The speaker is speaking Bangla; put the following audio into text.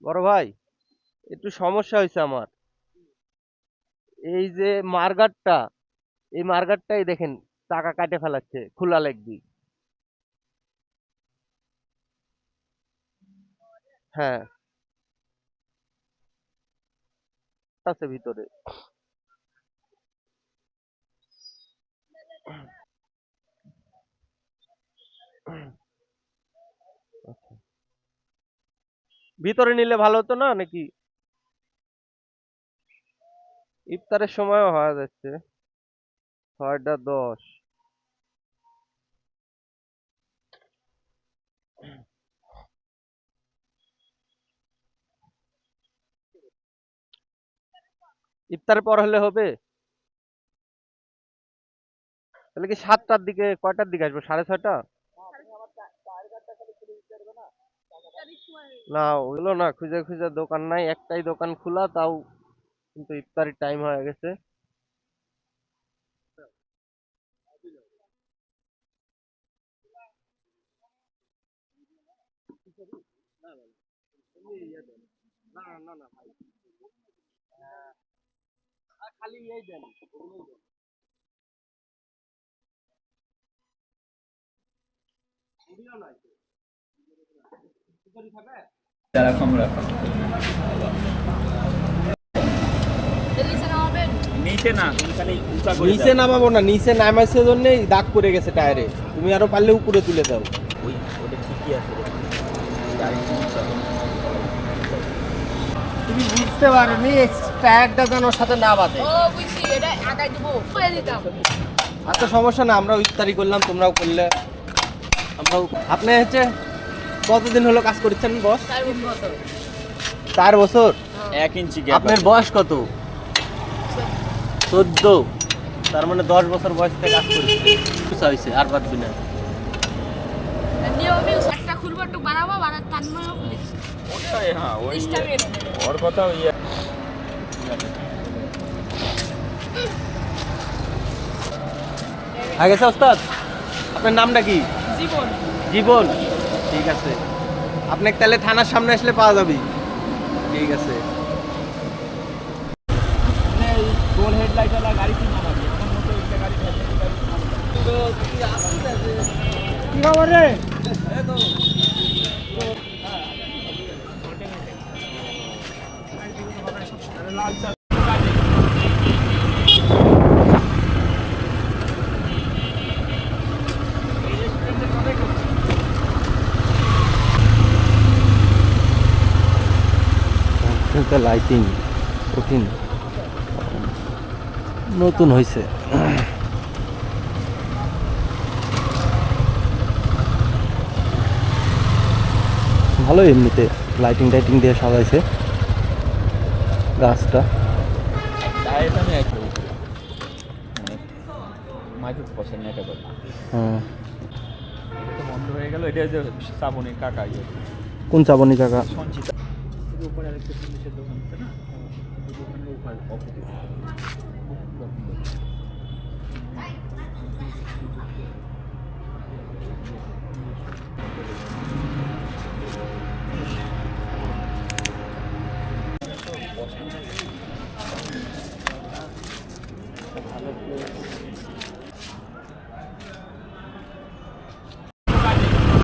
বড় ভাই, একটু সমস্যা হয়েছে আমার। এই যে মার্গারটা, এই মার্গারটাই দেখেন টাকা কাটে ফেলাচ্ছে, খোলা লাগবি। হ্যাঁ, আছে ভিতরে। ভিতরে নিলে ভালো হতো না নাকি? ইফতারের সময়ও হয়ে যাচ্ছে। 6টা 10। ইফতারের পর হলে হবে? তাহলে কি 7টার দিকে, কয়টার দিকে আসবো? 6:30? না, ওগুলো না, খুঁজে খুঁজে দোকান নাই, একটাই দোকান খোলা, তাও কিন্তু ইফতারির টাইম হয়ে গেছে। না না না ভাই, খালি এই দেন, ওগুলোই দেন। ওগুলো নাই তো। খিচুড়ি খাবে? যারা আমরা নিচে না, তুমি খালি উঁচা করে নিচে দাও। নামাবো না, নিচে নামাইছে জন্যই দাগ পড়ে গেছে টায়ারে। তুমি আরো পারলে উপরে তুলে দাও। ওই ওটা ঠিকই আছে রে। গাড়ি উঁচা করো। তুমি বুঝতে পারোনি, টায়ারটা যেন ওর সাথে না বাঁধে। ও বুঝছি, এটা আগাই দিব করে দিতাম। আচ্ছা, সমস্যা না, আমরাও ইফতারি করলাম, তোমরাও করলে। আমরাও। আপনি হচ্ছে কতদিন হলো কাজ করছেন বস? 4 বছর। 4 বছর? 1 ইঞ্চি গ্যাপ। আপনার বয়স কত? 14। তার মানে 10 বছর বয়স থেকে কাজ করছে। বুঝা হয়েছে, আর বাদবি না। নিয়মে একটা খুলবো, একটু বানাবো, বানার টানবো পুলিশ। ওটাই, হ্যাঁ ওই স্টামের ওর কথা ওই হয়ে গেছে ওস্তাদ? আপনার নামটা কি? জীবন। জীবন? ঠিক আছে, আপনাকে তাহলে থানার সামনে আসলে পাওয়া যাবে। ঠিক আছে। গোল হেডলাইট ওয়ালা গাড়ি কি নামাবি? আমার মতো একটা গাড়ি থাকে, গাড়ি কি খবর রে? লাল চা। লাইটিং কঠিন, নতুন হয়েছে। ভালো, এমনিতে লাইটিং টাইটিং দিয়ে সাজাইছে গাছটা। টায়ারটা আমি একটু মাইক্রো পছন্দ এটা কথা। হুম। এটা তো বন্ধ হয়ে গেল। এটা যে শ্রাবণীর কাকা ইয়ে কোন চাবনি কাকা? সঞ্চিতা উপরে আরেকটা জিনিসের দোকান আছে না, ওই দোকানের উপরে অপোজিট।